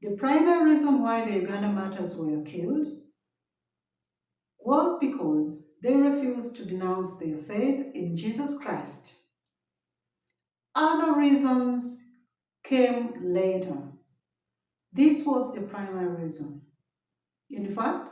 The primary reason why the Uganda Martyrs were killed was because they refused to denounce their faith in Jesus Christ. Other reasons came later. This was the primary reason. In fact,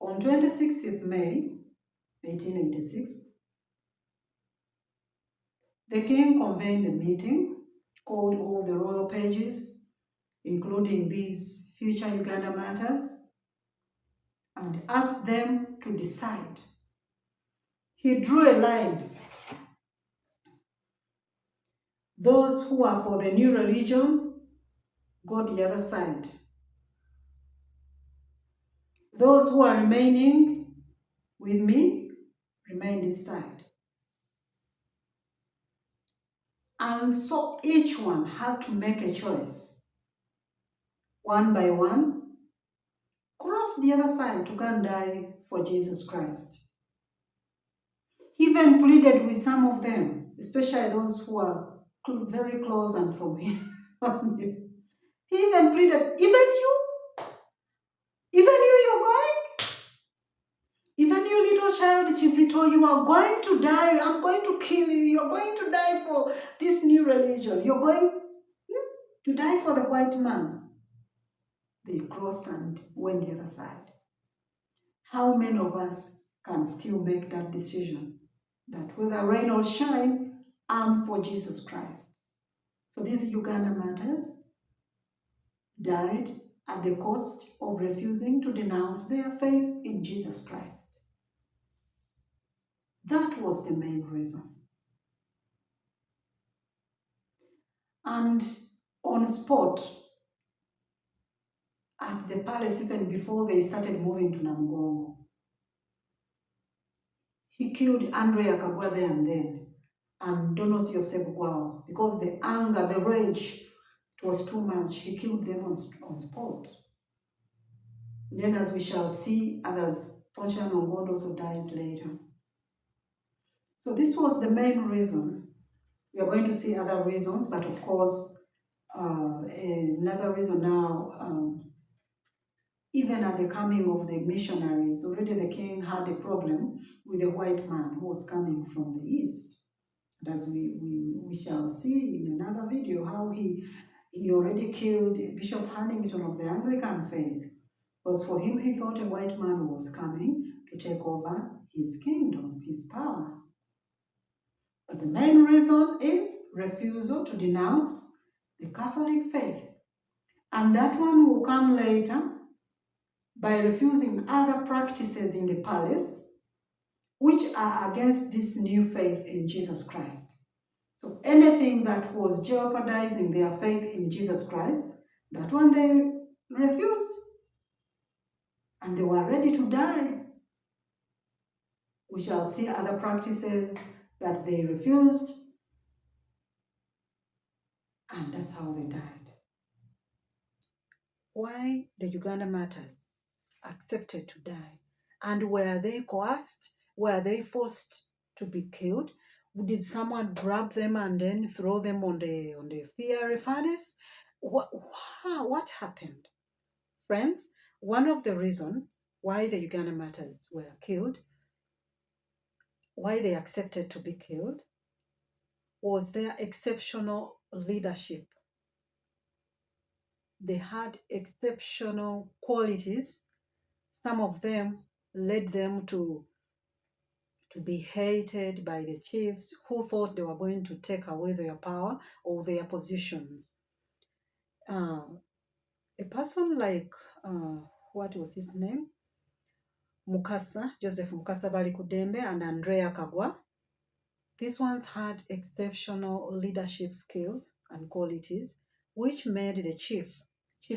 on 26th of May, 1886, the king convened a meeting, called all the royal pages, including these future Uganda Martyrs, and asked them to decide. He drew a line. Those who are for the new religion go the other side. Those who are remaining with me remain this side. And so each one had to make a choice, one by one, cross the other side to go and die for Jesus Christ. He even pleaded with some of them, especially those who are very close and from him. He even pleaded, you're going? Even you, little child, Chizito, you are going to die. I'm going to kill you. You're going to die for this new religion. You're going to die for the white man. They crossed and went the other side. How many of us can still make that decision? That whether rain or shine, I'm for Jesus Christ. So these Uganda Martyrs died at the cost of refusing to denounce their faith in Jesus Christ. That was the main reason. And on spot, at the palace, even before they started moving to Namugongo, he killed Andrea Kagwa there and then, and Donos Yosef Gwao, because the anger, the rage, it was too much. He killed them on spot. Then, as we shall see, others, Portia Nongod also dies later. So this was the main reason. We are going to see other reasons, but of course, another reason now, even at the coming of the missionaries, already the king had a problem with a white man who was coming from the east. And as we shall see in another video, how he already killed Bishop Hannington of the Anglican faith. Because for him, he thought a white man was coming to take over his kingdom, his power. But the main reason is refusal to denounce the Catholic faith. And that one will come later by refusing other practices in the palace, which are against this new faith in Jesus Christ. So anything that was jeopardizing their faith in Jesus Christ, that one they refused. And they were ready to die. We shall see other practices that they refused, and that's how they died. Why the Uganda Martyrs accepted to die? And were they coerced? Were they forced to be killed? Did someone grab them and then throw them on the fiery furnace? What happened? Friends, one of the reasons why the Uganda Martyrs were killed, why they accepted to be killed, was their exceptional leadership. They had exceptional qualities. Some of them led them to be hated by the chiefs who thought they were going to take away their power or their positions. A person like, what was his name? Mukasa, Joseph Mukasa Bali Kudembe, and Andrea Kagwa. These ones had exceptional leadership skills and qualities, which made the Chief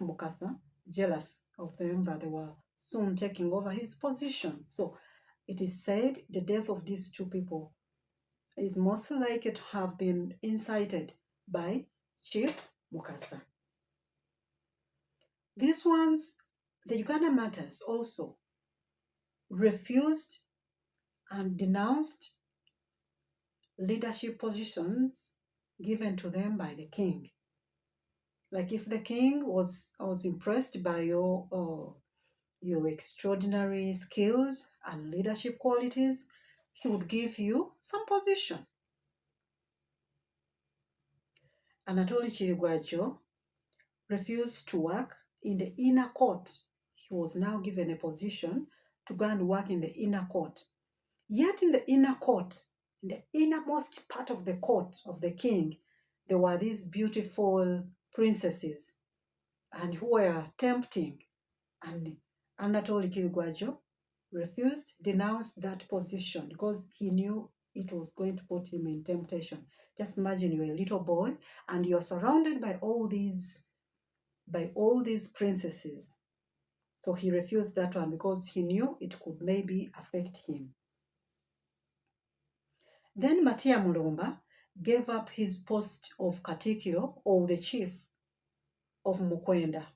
Mukasa, jealous of them that they were soon taking over his position. So it is said the death of these two people is most likely to have been incited by Chief Mukasa. These ones, the Uganda Martyrs, also refused and denounced leadership positions given to them by the king. Like if the king was impressed by your extraordinary skills and leadership qualities, he would give you some position. Anatoli Chirigwajo refused to work in the inner court. He was now given a position to go and work in the inner court. Yet in the inner court, in the innermost part of the court of the king, there were these beautiful princesses and who were tempting. And Anatoli Kirigwajo refused, denounced that position because he knew it was going to put him in temptation. Just imagine you're a little boy and you're surrounded by all these princesses. So he refused that one because he knew it could maybe affect him. Then Matia Mulumba gave up his post of Katikiro, or the chief of Mukwenda,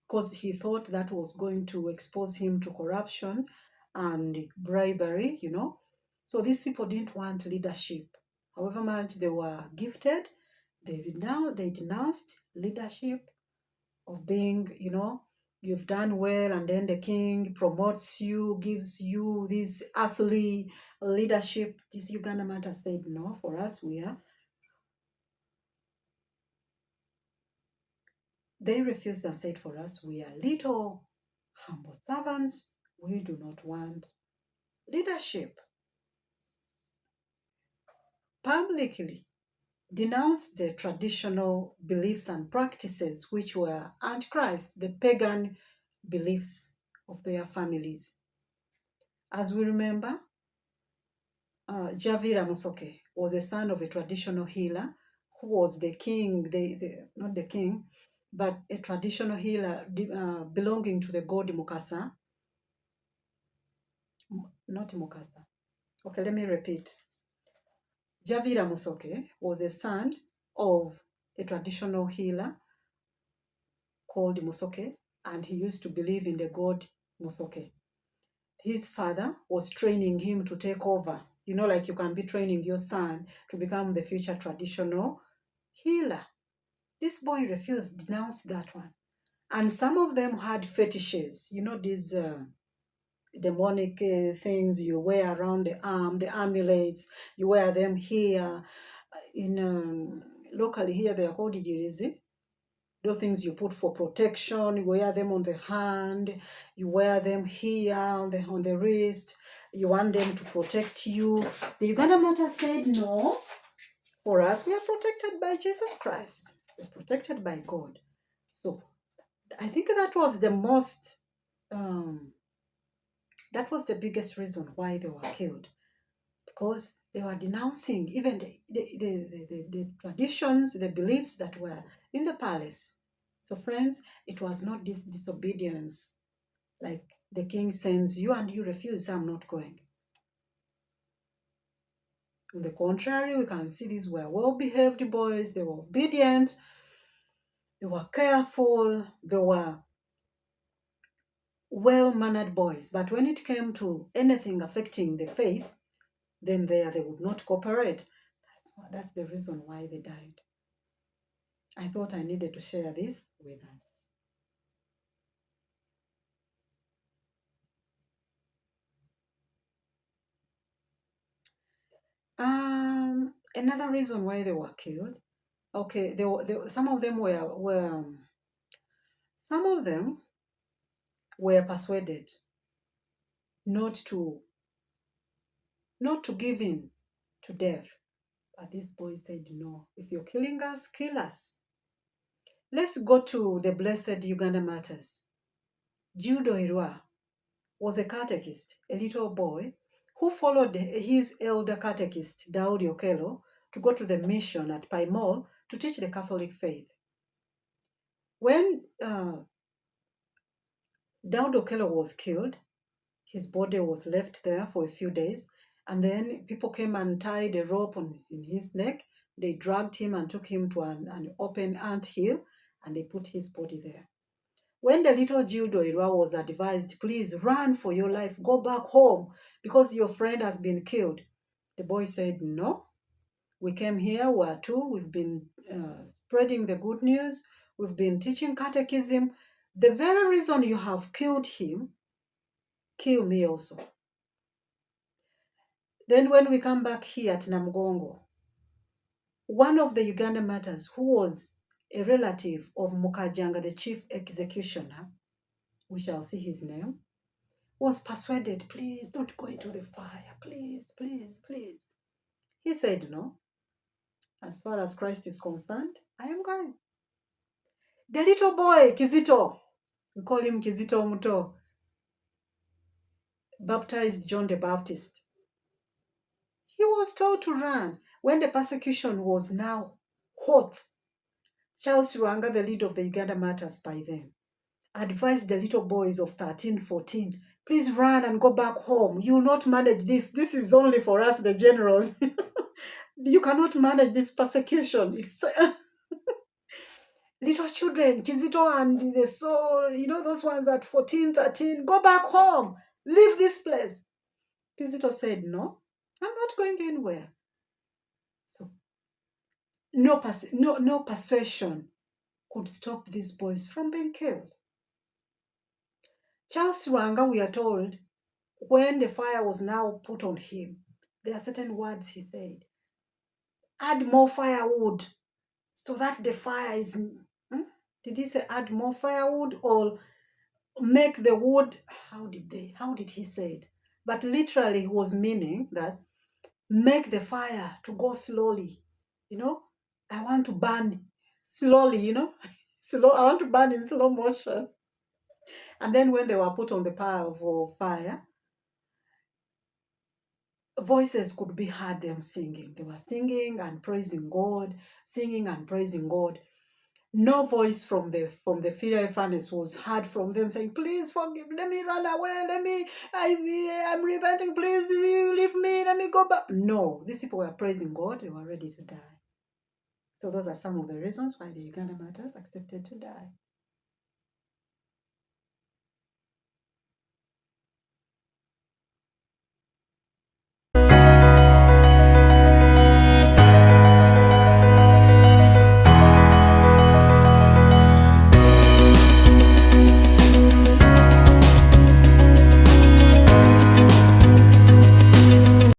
because he thought that was going to expose him to corruption and bribery, So these people didn't want leadership. However much they were gifted, they denounced leadership of being, you've done well, and then the king promotes you, gives you this earthly leadership. This Uganda matter said, no, for us, they refused and said, for us, we are little humble servants. We do not want leadership. Publicly denounced the traditional beliefs and practices which were antichrist, the pagan beliefs of their families. As we remember, Javira Musoke was a son of a traditional healer who was the king, not the king, but a traditional healer belonging to the god Mukasa. Not Mukasa. Okay, let me repeat. Javira Musoke was a son of a traditional healer called Musoke, and he used to believe in the god Musoke. His father was training him to take over. Like you can be training your son to become the future traditional healer. This boy refused, denounced that one. And some of them had fetishes, these demonic things you wear around the arm, the amulets, you wear them here. Locally here, they are called ijirizi. Those things you put for protection, you wear them on the hand, you wear them here on the wrist, you want them to protect you. The Uganda Matter said, no, for us, we are protected by Jesus Christ. We're protected by God. So I think that was the most, that was the biggest reason why they were killed. Because they were denouncing even the traditions, the beliefs that were in the palace. So friends, it was not this disobedience, like the king sends you and you refuse, I'm not going. On the contrary, we can see these were well-behaved boys, they were obedient, they were careful, they were well-mannered boys. But when it came to anything affecting the faith, then they would not cooperate. That's the reason why they died. I thought I needed to share this with us. Another reason why they were killed. Okay, some of them were persuaded not to give in to death. But this boy said, no, if you're killing us, kill us. Let's go to the blessed Uganda Martyrs. Judo Irwa was a catechist, a little boy, who followed his elder catechist, Daudi Okello, to go to the mission at Paimol to teach the Catholic faith. When Daudi Okello was killed, his body was left there for a few days, and then people came and tied a rope in his neck. They dragged him and took him to an open ant hill, and they put his body there. When the little Judo Irwa was advised, please run for your life, go back home because your friend has been killed, the boy said, no, we came here, we're two, we've been spreading the good news. We've been teaching catechism. The very reason you have killed him, kill me also. Then when we come back here at Namgongo, one of the Uganda Martyrs, who was a relative of Mukajanga, the chief executioner, we shall see his name, was persuaded, please don't go into the fire, please, please, please. He said, no, as far as Christ is concerned, I am going. The little boy, Kizito, we call him Kizito Muto, baptized John the Baptist. He was told to run when the persecution was now hot. Charles Rwanga, the leader of the Uganda Martyrs by then, advised the little boys of 13, 14, please run and go back home. You will not manage this. This is only for us, the generals. You cannot manage this persecution. It's little children, Kizito and those ones at 14, 13, go back home. Leave this place. Kizito said, no, I'm not going anywhere. So no persuasion could stop these boys from being killed. Charles Rwanga, we are told, when the fire was now put on him, there are certain words he said. Add more firewood so that the fire is... Did he say add more firewood or make the wood? How did he say it? But literally he was meaning that make the fire to go slowly. I want to burn slowly, slow. I want to burn in slow motion. And then when they were put on the pyre of fire, voices could be heard them singing. They were singing and praising God, singing and praising God. No voice from the fiery furnace was heard from them saying, please forgive, let me run away, I'm repenting, please leave me, let me go back. No, these people were praising God, they were ready to die. So those are some of the reasons why the Uganda Martyrs accepted to die.